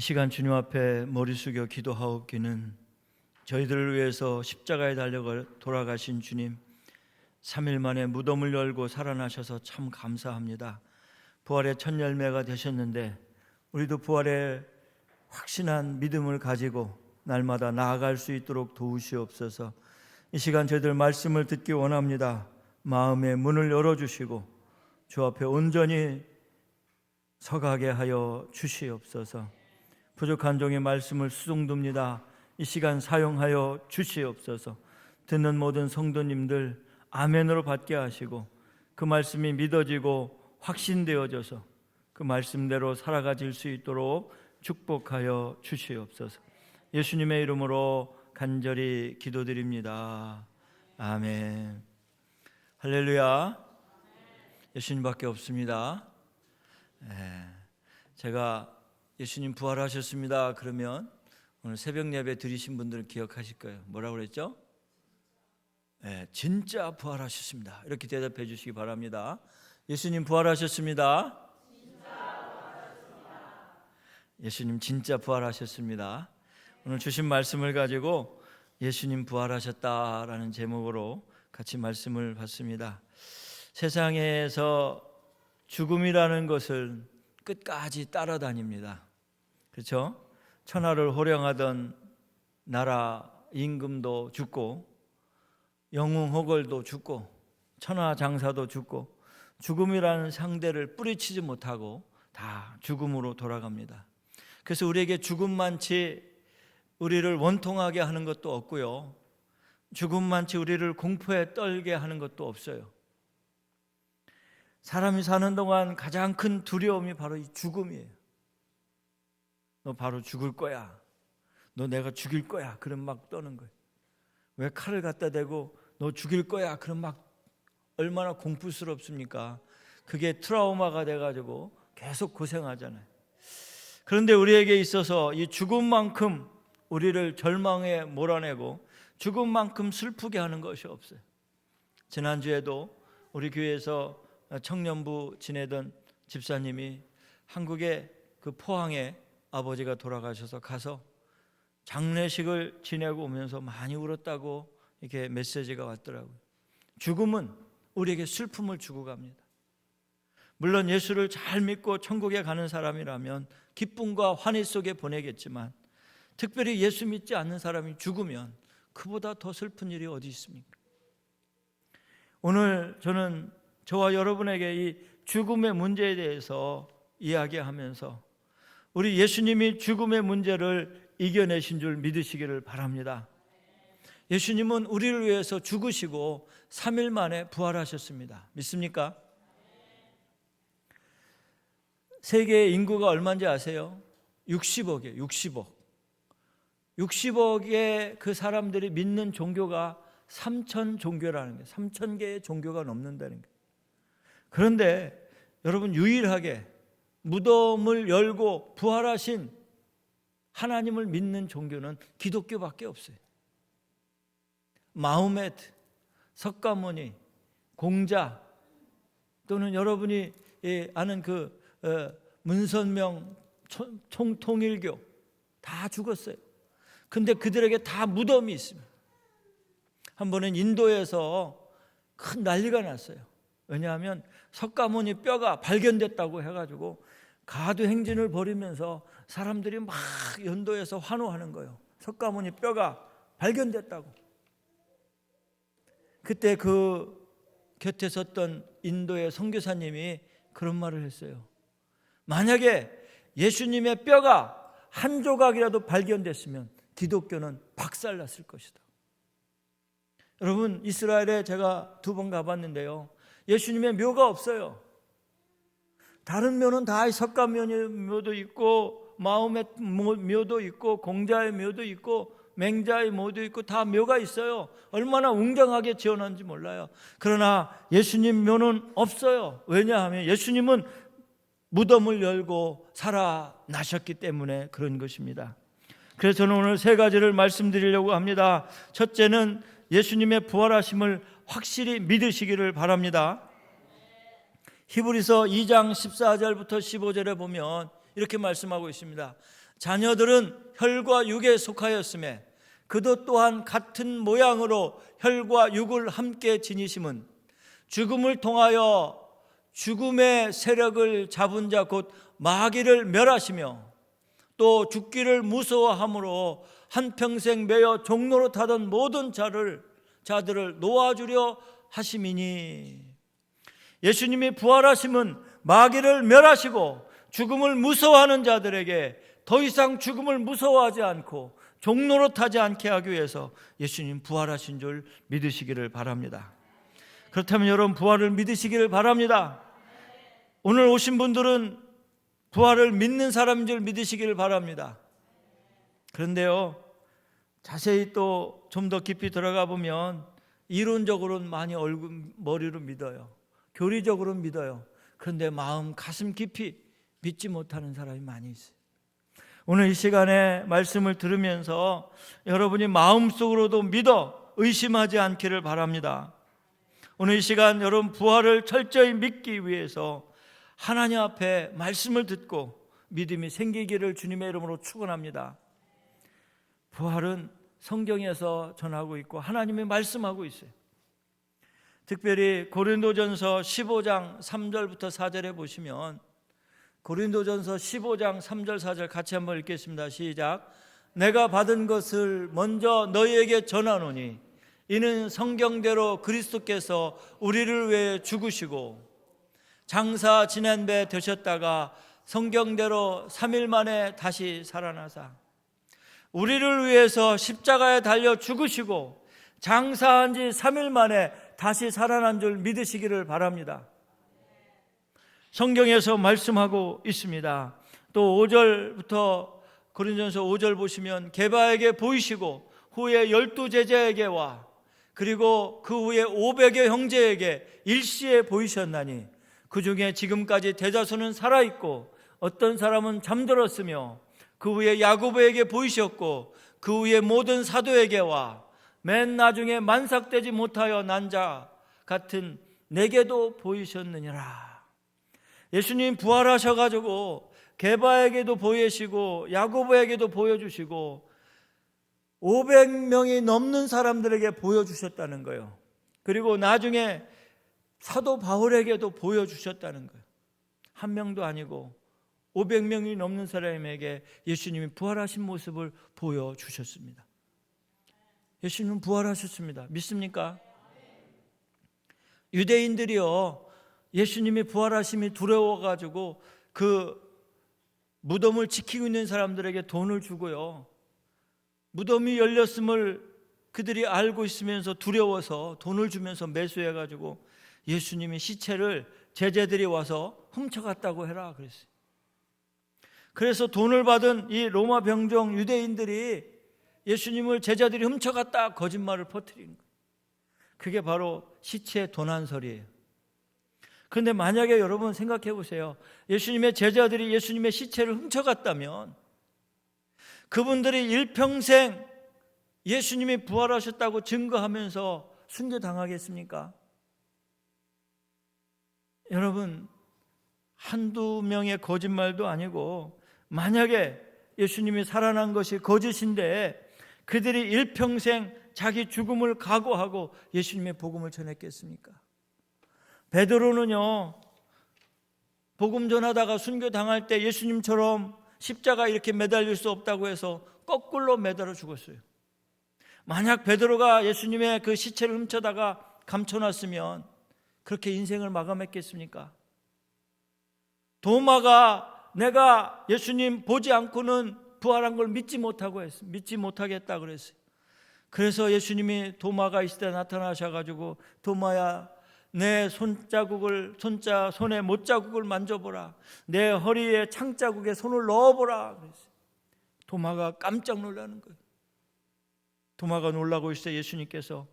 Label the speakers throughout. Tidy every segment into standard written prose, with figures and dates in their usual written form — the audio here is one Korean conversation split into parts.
Speaker 1: 시간 주님 앞에 머리 숙여 기도하옵기는 저희들을 위해서 십자가에 달려 돌아가신 주님, 3일 만에 무덤을 열고 살아나셔서 참 감사합니다. 부활의 첫 열매가 되셨는데 우리도 부활의 확신한 믿음을 가지고 날마다 나아갈 수 있도록 도우시옵소서. 이 시간 저희들 말씀을 듣기 원합니다. 마음의 문을 열어주시고 주 앞에 온전히 서가게 하여 주시옵소서. 부족한 종의 말씀을 수종둡니다. 이 시간 사용하여 주시옵소서. 듣는 모든 성도님들 아멘으로 받게 하시고 그 말씀이 믿어지고 확신되어져서 그 말씀대로 살아가질 수 있도록 축복하여 주시옵소서. 예수님의 이름으로 간절히 기도드립니다. 아멘. 할렐루야. 예수님밖에 없습니다. 제가 예수님 부활하셨습니다 그러면 오늘 새벽 예배 드리신 분들은 기억하실 거예요. 뭐라고 그랬죠? 진짜 부활하셨습니다. 이렇게 대답해 주시기 바랍니다. 예수님 부활하셨습니다. 예수님 진짜 부활하셨습니다. 오늘 주신 말씀을 가지고 예수님 부활하셨다라는 제목으로 같이 말씀을 받습니다. 세상에서 죽음이라는 것을 끝까지 따라다닙니다. 그렇죠? 천하를 호령하던 나라 임금도 죽고 영웅호걸도 죽고 천하장사도 죽고 죽음이라는 상대를 뿌리치지 못하고 다 죽음으로 돌아갑니다. 그래서 우리에게 죽음만치 우리를 원통하게 하는 것도 없고요, 죽음만치 우리를 공포에 떨게 하는 것도 없어요. 사람이 사는 동안 가장 큰 두려움이 바로 이 죽음이에요. 너 바로 죽을 거야, 너 내가 죽일 거야, 그럼 막 떠는 거예요. 왜 칼을 갖다 대고 너 죽일 거야, 그럼 막 얼마나 공포스럽습니까? 그게 트라우마가 돼가지고 계속 고생하잖아요. 그런데 우리에게 있어서 이 죽음만큼 우리를 절망에 몰아내고 죽음만큼 슬프게 하는 것이 없어요. 지난주에도 우리 교회에서 청년부 지내던 집사님이 한국의 그 포항에 아버지가 돌아가셔서 가서 장례식을 지내고 오면서 많이 울었다고 이렇게 메시지가 왔더라고요. 죽음은 우리에게 슬픔을 주고 갑니다. 물론 예수를 잘 믿고 천국에 가는 사람이라면 기쁨과 환희 속에 보내겠지만 특별히 예수 믿지 않는 사람이 죽으면 그보다 더 슬픈 일이 어디 있습니까? 오늘 저는 저와 여러분에게 이 죽음의 문제에 대해서 이야기하면서 우리 예수님이 죽음의 문제를 이겨내신 줄 믿으시기를 바랍니다. 예수님은 우리를 위해서 죽으시고 3일 만에 부활하셨습니다. 믿습니까? 세계의 인구가 얼마인지 아세요? 60억이에요. 60억. 60억의 그 사람들이 믿는 종교가 3천 종교라는 거예요. 3천 개의 종교가 넘는다는 거예요. 그런데 여러분, 유일하게 무덤을 열고 부활하신 하나님을 믿는 종교는 기독교밖에 없어요. 마호메트, 석가모니, 공자, 또는 여러분이 아는 그 문선명 통일교 다 죽었어요. 근데 그들에게 다 무덤이 있습니다. 한 번은 인도에서 큰 난리가 났어요. 왜냐하면 석가모니 뼈가 발견됐다고 해가지고 가두행진을 벌이면서 사람들이 막 연도에서 환호하는 거예요. 석가모니 뼈가 발견됐다고. 그때 그 곁에 섰던 인도의 선교사님이 그런 말을 했어요. 만약에 예수님의 뼈가 한 조각이라도 발견됐으면 기독교는 박살났을 것이다. 여러분, 이스라엘에 제가 2번 가봤는데요, 예수님의 묘가 없어요. 다른 묘는 다 석가모니 묘도 있고 마호메 묘도 있고 공자의 묘도 있고 맹자의 묘도 있고 다 묘가 있어요. 얼마나 웅장하게 지어놨는지 몰라요. 그러나 예수님 묘는 없어요. 왜냐하면 예수님은 무덤을 열고 살아나셨기 때문에 그런 것입니다. 그래서 저는 오늘 3가지를 말씀드리려고 합니다. 첫째는 예수님의 부활하심을 확실히 믿으시기를 바랍니다. 히브리서 2장 14절부터 15절에 보면 이렇게 말씀하고 있습니다. 자녀들은 혈과 육에 속하였음에 그도 또한 같은 모양으로 혈과 육을 함께 지니심은 죽음을 통하여 죽음의 세력을 잡은 자 곧 마귀를 멸하시며 또 죽기를 무서워함으로 한평생 매여 종로로 타던 모든 자들을 놓아주려 하심이니. 예수님이 부활하심은 마귀를 멸하시고 죽음을 무서워하는 자들에게 더 이상 죽음을 무서워하지 않고 종로로 타지 않게 하기 위해서 예수님 부활하신 줄 믿으시기를 바랍니다. 그렇다면 여러분 부활을 믿으시기를 바랍니다. 오늘 오신 분들은 부활을 믿는 사람인 줄 믿으시기를 바랍니다. 그런데요, 자세히 또 좀 더 깊이 들어가 보면 이론적으로는 많이 머리로 믿어요. 교리적으로는 믿어요. 그런데 마음 가슴 깊이 믿지 못하는 사람이 많이 있어요. 오늘 이 시간에 말씀을 들으면서 여러분이 마음속으로도 믿어 의심하지 않기를 바랍니다. 오늘 이 시간 여러분 부활을 철저히 믿기 위해서 하나님 앞에 말씀을 듣고 믿음이 생기기를 주님의 이름으로 축원합니다. 부활은 성경에서 전하고 있고 하나님이 말씀하고 있어요. 특별히 고린도전서 15장 3절부터 4절에 보시면 고린도전서 15장 3절 4절 같이 한번 읽겠습니다. 시작. 내가 받은 것을 먼저 너희에게 전하노니 이는 성경대로 그리스도께서 우리를 위해 죽으시고 장사 지낸 배 되셨다가 성경대로 3일 만에 다시 살아나사 우리를 위해서 십자가에 달려 죽으시고 장사한 지 3일 만에 다시 살아난 줄 믿으시기를 바랍니다. 성경에서 말씀하고 있습니다. 또 5절부터 고린도전서 5절 보시면 게바에게 보이시고 후에 12제자에게와 그리고 그 후에 500여 형제에게 일시에 보이셨나니 그 중에 지금까지 대다수는 살아있고 어떤 사람은 잠들었으며 그 후에 야고보에게 보이셨고 그 후에 모든 사도에게와 맨 나중에 만삭되지 못하여 난 자 같은 내게도 보이셨느니라. 예수님 부활하셔가지고 게바에게도 보이시고 야고보에게도 보여주시고 500명이 넘는 사람들에게 보여주셨다는 거예요. 그리고 나중에 사도 바울에게도 보여주셨다는 거예요. 한 명도 아니고 500명이 넘는 사람에게 예수님이 부활하신 모습을 보여주셨습니다. 예수님은 부활하셨습니다. 믿습니까? 유대인들이요, 예수님이 부활하심이 두려워가지고 그 무덤을 지키고 있는 사람들에게 돈을 주고요, 무덤이 열렸음을 그들이 알고 있으면서 두려워서 돈을 주면서 매수해가지고 예수님의 시체를 제자들이 와서 훔쳐갔다고 해라 그랬어요. 그래서 돈을 받은 이 로마 병정 유대인들이 예수님을 제자들이 훔쳐갔다 거짓말을 퍼뜨린 거예요. 그게 바로 시체 도난설이에요. 그런데 만약에 여러분 생각해 보세요. 예수님의 제자들이 예수님의 시체를 훔쳐갔다면 그분들이 일평생 예수님이 부활하셨다고 증거하면서 순교당하겠습니까? 여러분, 한두 명의 거짓말도 아니고 만약에 예수님이 살아난 것이 거짓인데 그들이 일평생 자기 죽음을 각오하고 예수님의 복음을 전했겠습니까? 베드로는요, 복음 전하다가 순교당할 때 예수님처럼 십자가 이렇게 매달릴 수 없다고 해서 거꾸로 매달아 죽었어요. 만약 베드로가 예수님의 그 시체를 훔쳐다가 감춰놨으면 그렇게 인생을 마감했겠습니까? 도마가 내가 예수님 보지 않고는 부활한 걸 믿지 못하겠다 그랬어요. 그래서 예수님이 도마가 있을 때 나타나셔가지고 도마야 내 손에 못자국을 만져보라, 내 허리에 창자국에 손을 넣어보라 그랬어요. 도마가 깜짝 놀라는 거예요. 도마가 놀라고 있을 때 예수님께서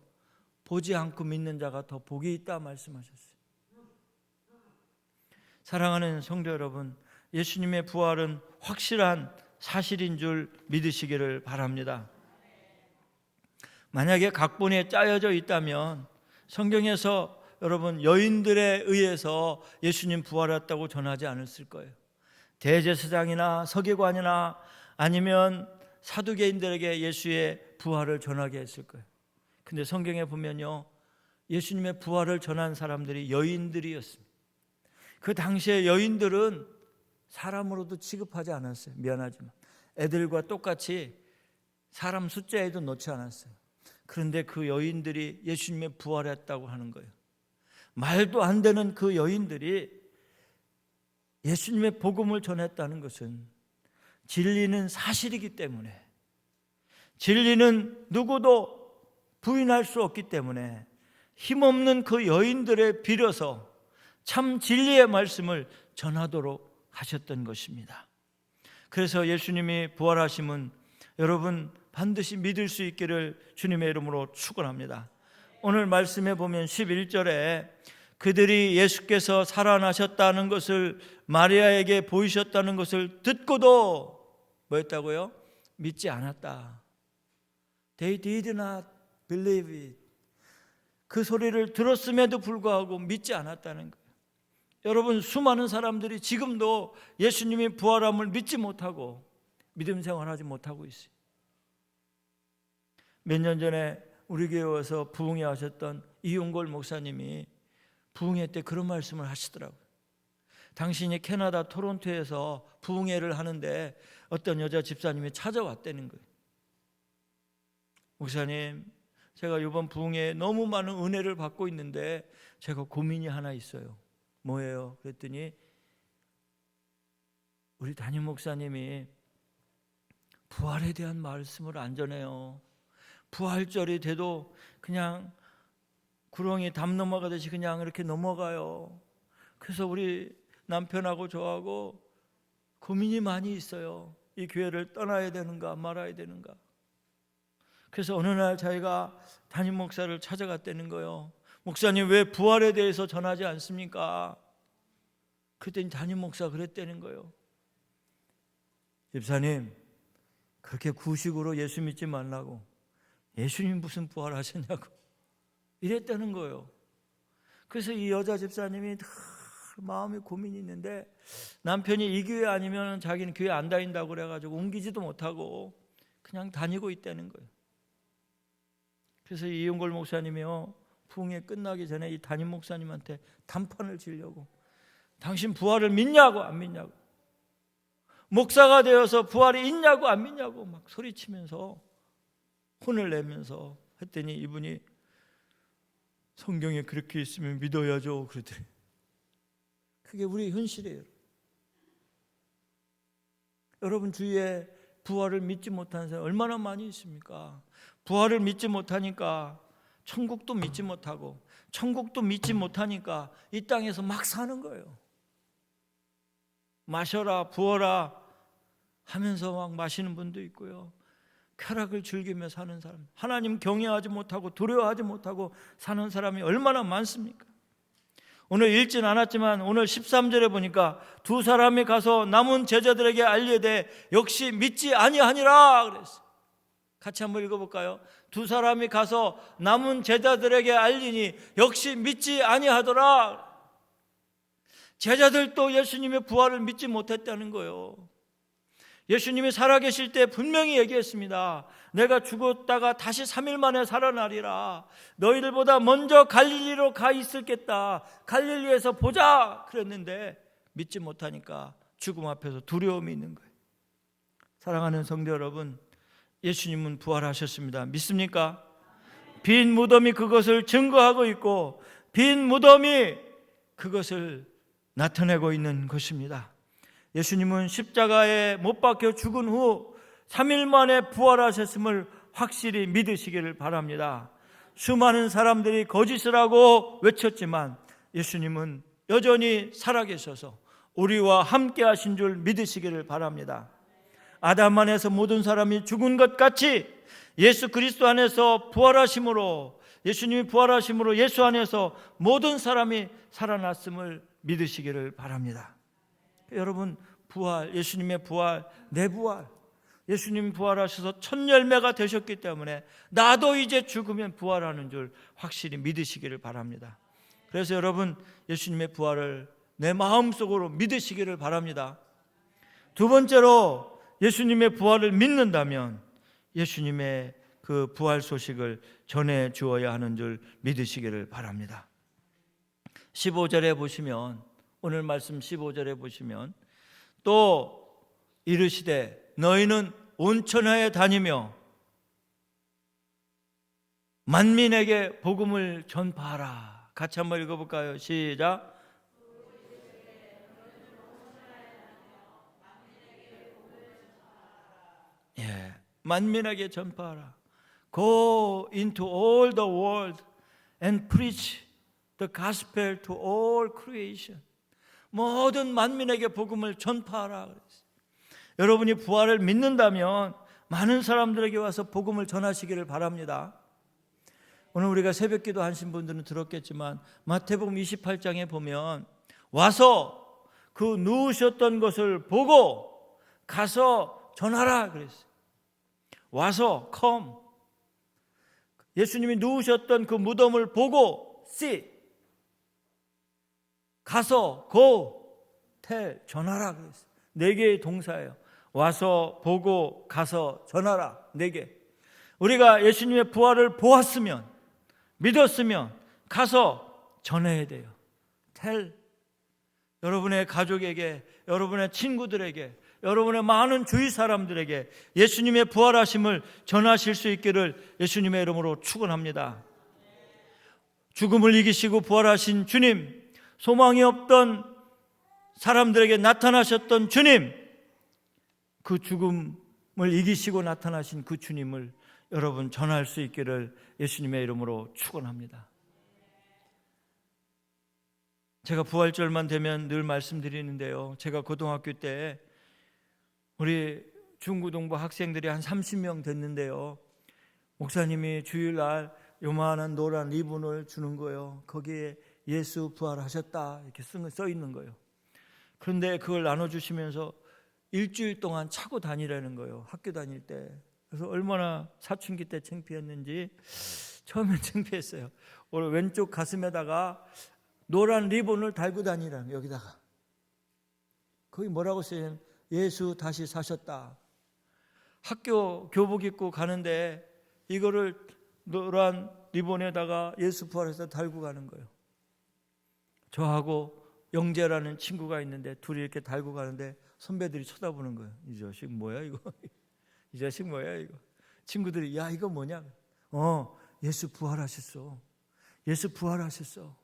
Speaker 1: 보지 않고 믿는 자가 더 복이 있다 말씀하셨어요. 사랑하는 성도 여러분, 예수님의 부활은 확실한 사실인 줄 믿으시기를 바랍니다. 만약에 각본에 짜여져 있다면 성경에서 여러분 여인들에 의해서 예수님 부활했다고 전하지 않았을 거예요. 대제사장이나 서기관이나 아니면 사두개인들에게 예수의 부활을 전하게 했을 거예요. 근데 성경에 보면요, 예수님의 부활을 전한 사람들이 여인들이었습니다. 그 당시에 여인들은 사람으로도 취급하지 않았어요. 미안하지만 애들과 똑같이 사람 숫자에도 넣지 않았어요. 그런데 그 여인들이 예수님의 부활했다고 하는 거예요. 말도 안 되는 그 여인들이 예수님의 복음을 전했다는 것은 진리는 사실이기 때문에, 진리는 누구도 부인할 수 없기 때문에 힘없는 그 여인들에 빌어서 참 진리의 말씀을 전하도록 하셨던 것입니다. 그래서 예수님이 부활하심은 여러분 반드시 믿을 수 있기를 주님의 이름으로 축원합니다. 오늘 말씀에 보면 11절에 그들이 예수께서 살아나셨다는 것을 마리아에게 보이셨다는 것을 듣고도 뭐였다고요? 믿지 않았다. They did not believe it. 그 소리를 들었음에도 불구하고 믿지 않았다는 거예요. 여러분, 수많은 사람들이 지금도 예수님이 부활함을 믿지 못하고 믿음 생활하지 못하고 있어요. 몇 년 전에 우리 교회에 와서 부흥회 하셨던 이용걸 목사님이 부흥회 때 그런 말씀을 하시더라고요. 당신이 캐나다 토론토에서 부흥회를 하는데 어떤 여자 집사님이 찾아왔다는 거예요. 목사님, 제가 이번 부흥회에 너무 많은 은혜를 받고 있는데 제가 고민이 하나 있어요. 뭐예요? 그랬더니 우리 담임 목사님이 부활에 대한 말씀을 안 전해요. 부활절이 돼도 그냥 구렁이 담 넘어가듯이 그냥 이렇게 넘어가요. 그래서 우리 남편하고 저하고 고민이 많이 있어요. 이 교회를 떠나야 되는가 말아야 되는가. 그래서 어느 날 자기가 담임 목사를 찾아갔다는 거예요. 목사님, 왜 부활에 대해서 전하지 않습니까? 그랬더니 담임 목사가 그랬다는 거예요. 집사님, 그렇게 구식으로 예수 믿지 말라고. 예수님 무슨 부활하셨냐고 이랬다는 거예요. 그래서 이 여자 집사님이 마음에 고민이 있는데 남편이 이 교회 아니면 자기는 교회 안 다닌다고 그래가지고 옮기지도 못하고 그냥 다니고 있다는 거예요. 그래서 이용걸 목사님이요, 부흥회 끝나기 전에 이 담임 목사님한테 단판을 치려고, 당신 부활을 믿냐고 안 믿냐고, 목사가 되어서 부활이 있냐고 안 믿냐고 막 소리치면서 혼을 내면서 했더니 이분이 성경에 그렇게 있으면 믿어야죠 그러더래요. 그게 우리 현실이에요. 여러분 주위에 부활을 믿지 못하는 사람 얼마나 많이 있습니까? 부활을 믿지 못하니까 천국도 믿지 못하고, 천국도 믿지 못하니까 이 땅에서 막 사는 거예요. 마셔라 부어라 하면서 막 마시는 분도 있고요, 쾌락을 즐기며 사는 사람, 하나님 경외하지 못하고 두려워하지 못하고 사는 사람이 얼마나 많습니까? 오늘 읽진 않았지만 오늘 13절에 보니까 두 사람이 가서 남은 제자들에게 알리되 역시 믿지 아니하니라 그랬어요. 같이 한번 읽어볼까요? 두 사람이 가서 남은 제자들에게 알리니 역시 믿지 아니하더라. 제자들도 예수님의 부활을 믿지 못했다는 거예요. 예수님이 살아계실 때 분명히 얘기했습니다. 내가 죽었다가 다시 3일 만에 살아나리라. 너희들보다 먼저 갈릴리로 가 있을겠다. 갈릴리에서 보자 그랬는데 믿지 못하니까 죽음 앞에서 두려움이 있는 거예요. 사랑하는 성도 여러분, 예수님은 부활하셨습니다. 믿습니까? 빈 무덤이 그것을 증거하고 있고 빈 무덤이 그것을 나타내고 있는 것입니다. 예수님은 십자가에 못 박혀 죽은 후 3일 만에 부활하셨음을 확실히 믿으시기를 바랍니다. 수많은 사람들이 거짓을 하고 외쳤지만 예수님은 여전히 살아계셔서 우리와 함께 하신 줄 믿으시기를 바랍니다. 아담 안에서 모든 사람이 죽은 것 같이 예수 그리스도 안에서 부활하심으로, 예수님이 부활하심으로 예수 안에서 모든 사람이 살아났음을 믿으시기를 바랍니다. 여러분, 부활, 예수님의 부활, 내 부활, 예수님 부활하셔서 첫 열매가 되셨기 때문에 나도 이제 죽으면 부활하는 줄 확실히 믿으시기를 바랍니다. 그래서 여러분, 예수님의 부활을 내 마음속으로 믿으시기를 바랍니다. 두 번째로, 예수님의 부활을 믿는다면 예수님의 그 부활 소식을 전해 주어야 하는 줄 믿으시기를 바랍니다. 15절에 보시면, 오늘 말씀 15절에 보시면, 또 이르시되 너희는 온 천하에 다니며 만민에게 복음을 전파하라. 같이 한번 읽어볼까요? 시작. 예, 만민에게 전파하라. Go into all the world and preach the gospel to all creation. 모든 만민에게 복음을 전파하라 그랬어요. 여러분이 부활을 믿는다면 많은 사람들에게 와서 복음을 전하시기를 바랍니다. 오늘 우리가 새벽기도 하신 분들은 들었겠지만 마태복음 28장에 보면 와서 그 누우셨던 것을 보고 가서 전하라 그랬어요. 와서 come. 예수님이 누우셨던 그 무덤을 보고 see. 가서 go, tell, 전하라 그랬어요. 4개의 동사예요. 와서 보고 가서 전하라. 4개. 우리가 예수님의 부활을 보았으면, 믿었으면 가서 전해야 돼요. tell. 여러분의 가족에게, 여러분의 친구들에게, 여러분의 많은 주위 사람들에게 예수님의 부활하심을 전하실 수 있기를 예수님의 이름으로 축원합니다. 죽음을 이기시고 부활하신 주님, 소망이 없던 사람들에게 나타나셨던 주님, 그 죽음을 이기시고 나타나신 그 주님을 여러분 전할 수 있기를 예수님의 이름으로 축원합니다. 제가 부활절만 되면 늘 말씀드리는데요, 제가 고등학교 때 우리 중고등부 학생들이 한 30명 됐는데요, 목사님이 주일날 요만한 노란 리본을 주는 거예요. 거기에 예수 부활하셨다 이렇게 써 있는 거예요. 그런데 그걸 나눠주시면서 일주일 동안 차고 다니라는 거예요, 학교 다닐 때. 그래서 얼마나 사춘기 때 창피했는지 처음엔 창피했어요. 오늘 왼쪽 가슴에다가 노란 리본을 달고 다니라는 거예요. 여기다가 거기 뭐라고 써요? 예수 다시 사셨다. 학교 교복 입고 가는데 이거를 노란 리본에다가 예수 부활해서 달고 가는 거예요. 저하고 영재라는 친구가 있는데 둘이 이렇게 달고 가는데 선배들이 쳐다보는 거예요. 이 자식 뭐야 이거? 이 자식 뭐야 이거? 친구들이 야 이거 뭐냐? 예수 부활하셨어. 예수 부활하셨어.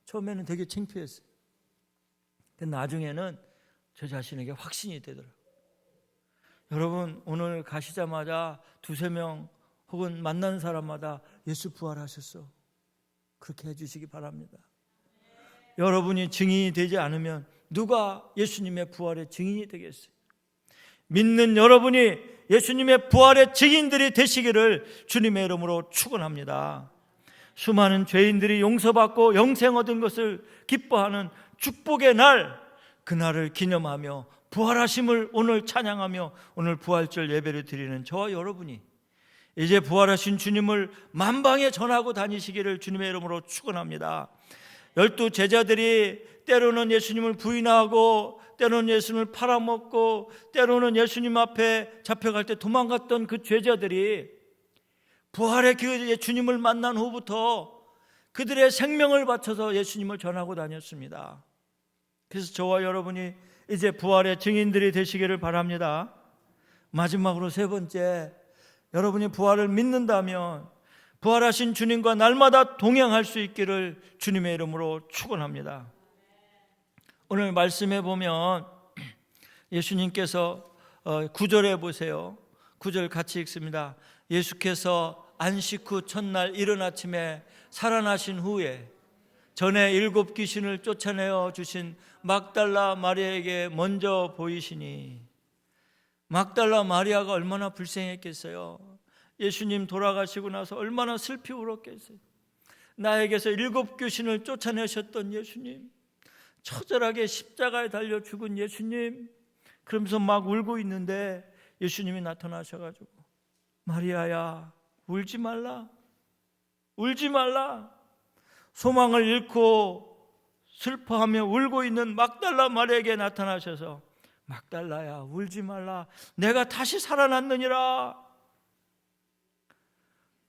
Speaker 1: 처음에는 되게 창피했어요. 근데 나중에는 저 자신에게 확신이 되더라고요. 여러분 오늘 가시자마자 2-3명 혹은 만나는 사람마다 예수 부활하셨어. 그렇게 해주시기 바랍니다. 여러분이 증인이 되지 않으면 누가 예수님의 부활의 증인이 되겠어요? 믿는 여러분이 예수님의 부활의 증인들이 되시기를 주님의 이름으로 축원합니다. 수많은 죄인들이 용서받고 영생 얻은 것을 기뻐하는 축복의 날, 그날을 기념하며 부활하심을 오늘 찬양하며 오늘 부활절 예배를 드리는 저와 여러분이 이제 부활하신 주님을 만방에 전하고 다니시기를 주님의 이름으로 축원합니다. 12 제자들이 때로는 예수님을 부인하고 때로는 예수님을 팔아먹고 때로는 예수님 앞에 잡혀갈 때 도망갔던 그 제자들이 부활의 그 주님을 만난 후부터 그들의 생명을 바쳐서 예수님을 전하고 다녔습니다. 그래서 저와 여러분이 이제 부활의 증인들이 되시기를 바랍니다. 마지막으로 3번째, 여러분이 부활을 믿는다면 부활하신 주님과 날마다 동행할 수 있기를 주님의 이름으로 축원합니다. 오늘 말씀해 보면 예수님께서 9절에 보세요. 9절 같이 읽습니다. 예수께서 안식 후 첫날 이른 아침에 살아나신 후에 전에 7 귀신을 쫓아내어 주신 막달라 마리아에게 먼저 보이시니, 막달라 마리아가 얼마나 불쌍했겠어요. 예수님 돌아가시고 나서 얼마나 슬피 울었겠어요. 나에게서 7 귀신을 쫓아내셨던 예수님, 처절하게 십자가에 달려 죽은 예수님, 그러면서 막 울고 있는데 예수님이 나타나셔가지고 마리아야 울지 말라, 울지 말라. 소망을 잃고 슬퍼하며 울고 있는 막달라 마리아에게 나타나셔서 막달라야 울지 말라. 내가 다시 살아났느니라.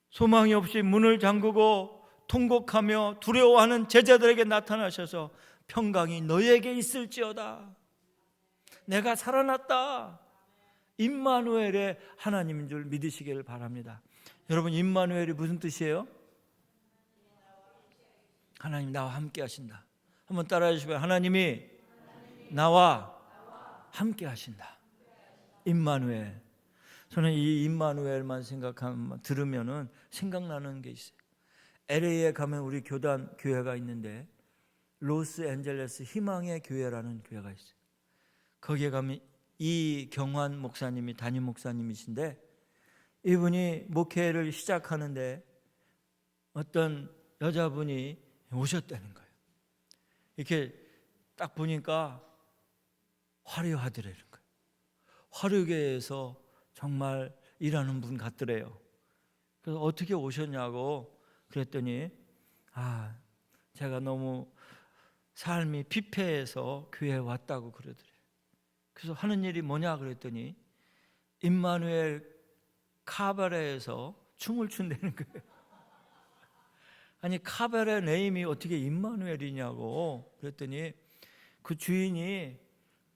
Speaker 1: 소망이 없이 문을 잠그고 통곡하며 두려워하는 제자들에게 나타나셔서 평강이 너에게 있을지어다. 내가 살아났다. 임마누엘의 하나님인 줄 믿으시기를 바랍니다. 여러분, 임마누엘이 무슨 뜻이에요? 하나님 나와 함께 하신다. 한번 따라해 주시면, 하나님이 나와 함께 하신다. 임마누엘. 저는 이 임마누엘만 들으면은 생각나는 게 있어요. LA에 가면 우리 교단 교회가 있는데 로스앤젤레스 희망의 교회라는 교회가 있어요. 거기에 가면 이경환 목사님이 담임 목사님이신데, 이분이 목회를 시작하는데 어떤 여자분이 오셨다는 거예요. 이렇게 딱 보니까 화려하더라는 거예요. 화류계에서 정말 일하는 분 같더래요. 그래서 어떻게 오셨냐고 그랬더니, 제가 너무 삶이 피폐해서 교회에 왔다고 그러더래요. 그래서 하는 일이 뭐냐 그랬더니 임마누엘 카바레에서 춤을 춘다는 거예요. 아니, 카바레 네임이 어떻게 임마누엘이냐고 그랬더니, 그 주인이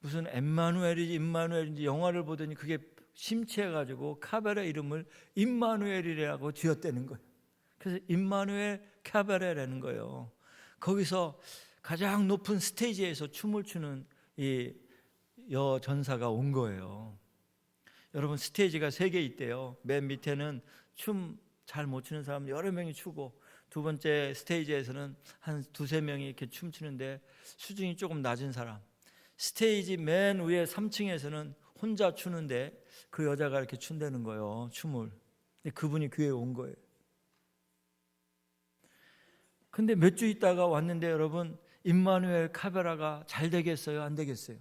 Speaker 1: 무슨 임마누엘인지 영화를 보더니 그게 심취해가지고 카바레 이름을 임마누엘이라고 지었다는 거예요. 그래서 임마누엘 카바레라는 거예요. 거기서 가장 높은 스테이지에서 춤을 추는 이 여전사가 온 거예요. 여러분, 스테이지가 3개 있대요. 맨 밑에는 춤 잘 못 추는 사람 여러 명이 추고, 두 번째 스테이지에서는 한 2-3명이 이렇게 춤추는데 수준이 조금 낮은 사람, 스테이지 맨 위에 3층에서는 혼자 추는데 그 여자가 이렇게 춘다는 거예요, 춤을. 근데 그분이 교회에 온 거예요. 근데 몇 주 있다가 왔는데, 여러분, 임마누엘 카베라가 잘 되겠어요, 안 되겠어요?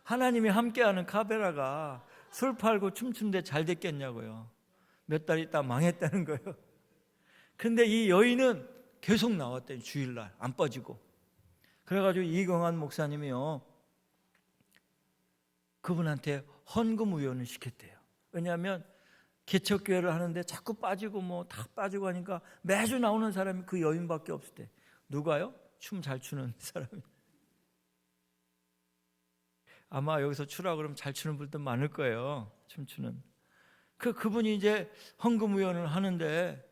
Speaker 1: 하나님이 함께하는 카베라가 술 팔고 춤추는데 잘 됐겠냐고요. 몇 달 있다 망했다는 거예요. 근데 이 여인은 계속 나왔대요, 주일날 안 빠지고. 그래가지고 이경환 목사님이요, 그분한테 헌금 위원을 시켰대요. 왜냐하면 개척교회를 하는데 자꾸 빠지고 뭐 다 빠지고 하니까 매주 나오는 사람이 그 여인밖에 없을 때. 누가요? 춤 잘 추는 사람이. 아마 여기서 추라 그러면 잘 추는 분들 많을 거예요, 춤추는. 그분이 이제 헌금 위원을 하는데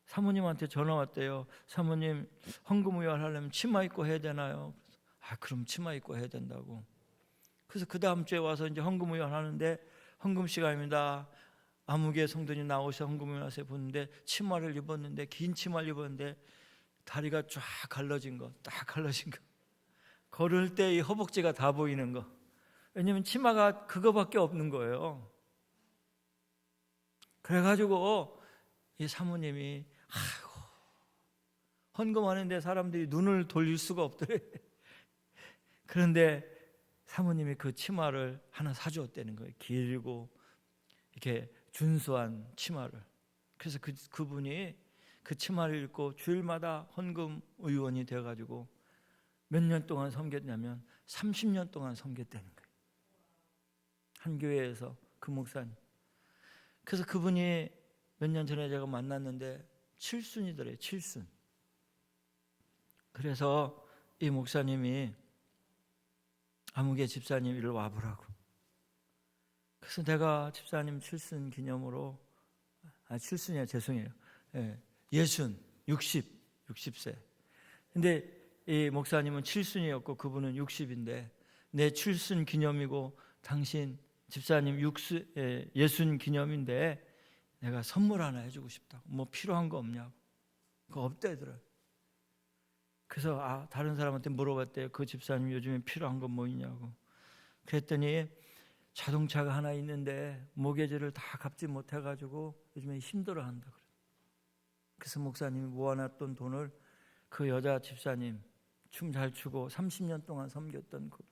Speaker 1: 사모님한테 전화 왔대요. 사모님, 헌금 위원 하려면 치마 입고 해야 되나요? 그럼 치마 입고 해야 된다고. 그래서 그 다음 주에 와서 이제 헌금 위원 하는데, 헌금 시간입니다. 아무개 성도님 나오셔서 헌금 위원 하세요. 보는데 치마를 입었는데, 긴 치마를 입었는데 다리가 쫙 갈라진 거, 딱 갈라진 거. 걸을 때 이 허벅지가 다 보이는 거. 왜냐면 치마가 그거밖에 없는 거예요. 그래가지고 이 사모님이 헌금하는데 사람들이 눈을 돌릴 수가 없더래. 그런데 사모님이 그 치마를 하나 사주었다는 거예요. 길고 이렇게 준수한 치마를. 그래서 그분이 그 치마를 입고 주일마다 헌금 의원이 돼가지고 몇 년 동안 섬겼냐면 30년 동안 섬겼다는 거예요. 한 교회에서 그 목사님. 그래서 그분이 몇 년 전에 제가 만났는데 칠순이더래요, 칠순. 그래서 이 목사님이 아무개 집사님 이리 와보라고. 그래서 내가 집사님 칠순 기념으로, 칠순이야, 죄송해요. 60세. 근데 이 목사님은 칠순이었고 그분은 60인데 내 칠순 기념이고 당신 집사님 60 기념인데 내가 선물 하나 해주고 싶다고. 뭐 필요한 거 없냐고. 그거 없대더라. 그래서 다른 사람한테 물어봤대요. 그 집사님 요즘에 필요한 거 뭐 있냐고. 그랬더니 자동차가 하나 있는데 모기지를 다 갚지 못해가지고 요즘에 힘들어한다 그래. 그래서 목사님이 모아놨던 돈을 그 여자 집사님, 춤 잘 추고 30년 동안 섬겼던 그,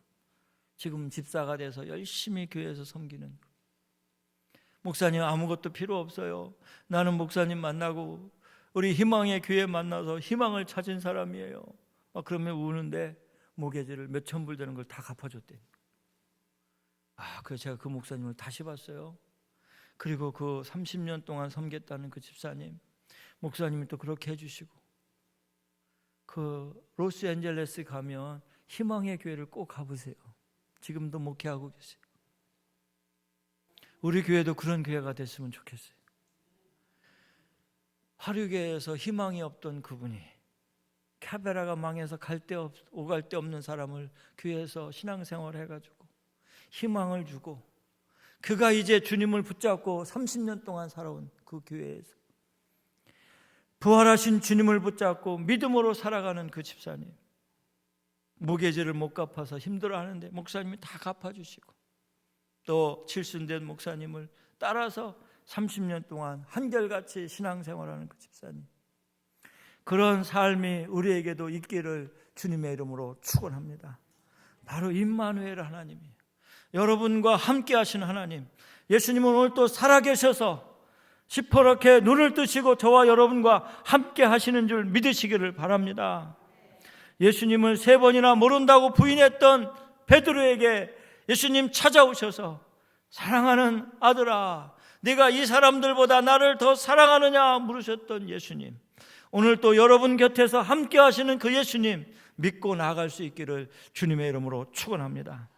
Speaker 1: 지금 집사가 돼서 열심히 교회에서 섬기는 그. 목사님 아무것도 필요 없어요. 나는 목사님 만나고 우리 희망의 교회 만나서 희망을 찾은 사람이에요. 그러면 우는데 모계지를 몇천 불 되는 걸 다 갚아줬대. 그래서 제가 그 목사님을 다시 봤어요. 그리고 그 30년 동안 섬겼다는 그 집사님, 목사님이 또 그렇게 해주시고, 그 로스앤젤레스 가면 희망의 교회를 꼭 가보세요. 지금도 목회하고 계세요. 우리 교회도 그런 교회가 됐으면 좋겠어요. 화류계에서 희망이 없던 그분이 카베라가 망해서 오갈 데 없는 사람을 교회에서 신앙생활 해가지고 희망을 주고, 그가 이제 주님을 붙잡고 30년 동안 살아온 그 교회에서 부활하신 주님을 붙잡고 믿음으로 살아가는 그 집사님, 모계지를 못 갚아서 힘들어하는데 목사님이 다 갚아주시고, 또 칠순된 목사님을 따라서 30년 동안 한결같이 신앙생활하는 그 집사님, 그런 삶이 우리에게도 있기를 주님의 이름으로 축원합니다. 바로 임마누엘 하나님이에요. 여러분과 함께 하신 하나님, 예수님은 오늘 또 살아계셔서 시퍼렇게 눈을 뜨시고 저와 여러분과 함께 하시는 줄 믿으시기를 바랍니다. 예수님을 3번이나 모른다고 부인했던 베드로에게 예수님 찾아오셔서 사랑하는 아들아, 네가 이 사람들보다 나를 더 사랑하느냐 물으셨던 예수님, 오늘 또 여러분 곁에서 함께 하시는 그 예수님 믿고 나아갈 수 있기를 주님의 이름으로 축원합니다.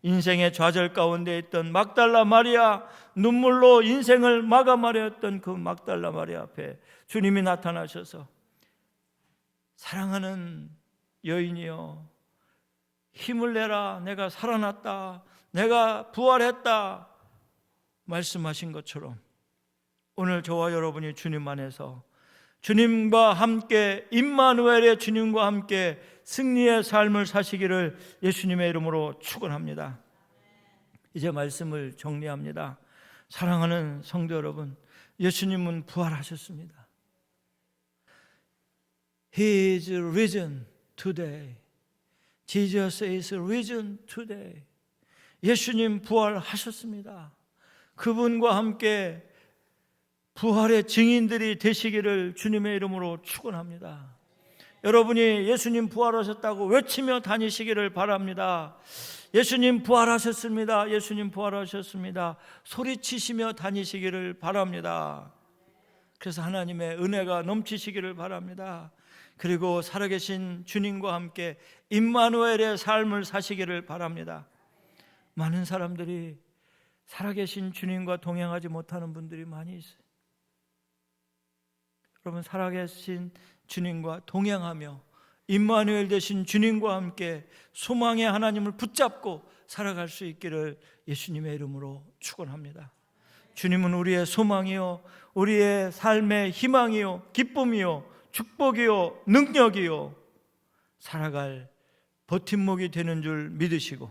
Speaker 1: 인생의 좌절 가운데 있던 막달라 마리아, 눈물로 인생을 마감하려 했던 그 막달라 마리아 앞에 주님이 나타나셔서 사랑하는 여인이여, 힘을 내라, 내가 살아났다, 내가 부활했다 말씀하신 것처럼 오늘 저와 여러분이 주님 안에서 주님과 함께, 임마누엘의 주님과 함께 승리의 삶을 사시기를 예수님의 이름으로 축원합니다. 이제 말씀을 정리합니다. 사랑하는 성도 여러분, 예수님은 부활하셨습니다. He is risen today. Jesus is risen today. 예수님 부활하셨습니다. 그분과 함께 부활의 증인들이 되시기를 주님의 이름으로 축원합니다. 여러분이 예수님 부활하셨다고 외치며 다니시기를 바랍니다. 예수님 부활하셨습니다. 예수님 부활하셨습니다. 소리치시며 다니시기를 바랍니다. 그래서 하나님의 은혜가 넘치시기를 바랍니다. 그리고 살아계신 주님과 함께 임마누엘의 삶을 사시기를 바랍니다. 많은 사람들이 살아계신 주님과 동행하지 못하는 분들이 많이 있어요. 여러분, 살아계신 주님과 동행하며 임마누엘 되신 주님과 함께 소망의 하나님을 붙잡고 살아갈 수 있기를 예수님의 이름으로 축원합니다. 주님은 우리의 소망이요, 우리의 삶의 희망이요, 기쁨이요, 축복이요, 능력이요, 살아갈 버팀목이 되는 줄 믿으시고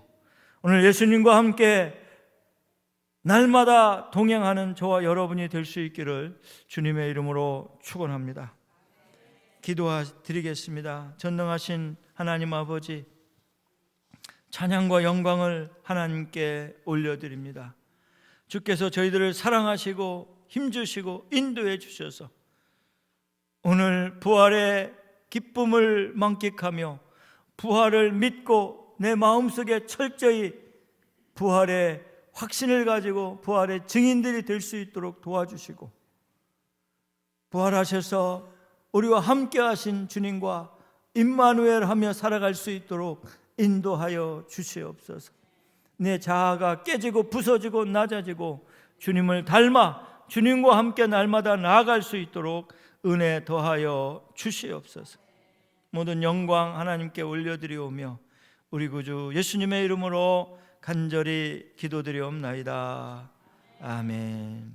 Speaker 1: 오늘 예수님과 함께 날마다 동행하는 저와 여러분이 될 수 있기를 주님의 이름으로 축원합니다. 기도드리겠습니다. 전능하신 하나님 아버지, 찬양과 영광을 하나님께 올려드립니다. 주께서 저희들을 사랑하시고 힘주시고 인도해 주셔서 오늘 부활의 기쁨을 만끽하며 부활을 믿고 내 마음속에 철저히 부활의 확신을 가지고 부활의 증인들이 될 수 있도록 도와주시고, 부활하셔서 우리와 함께 하신 주님과 임마누엘 하며 살아갈 수 있도록 인도하여 주시옵소서. 내 자아가 깨지고 부서지고 낮아지고 주님을 닮아 주님과 함께 날마다 나아갈 수 있도록 은혜 더하여 주시옵소서. 모든 영광 하나님께 올려드리오며 우리 구주 예수님의 이름으로 간절히 기도드리옵나이다. 아멘.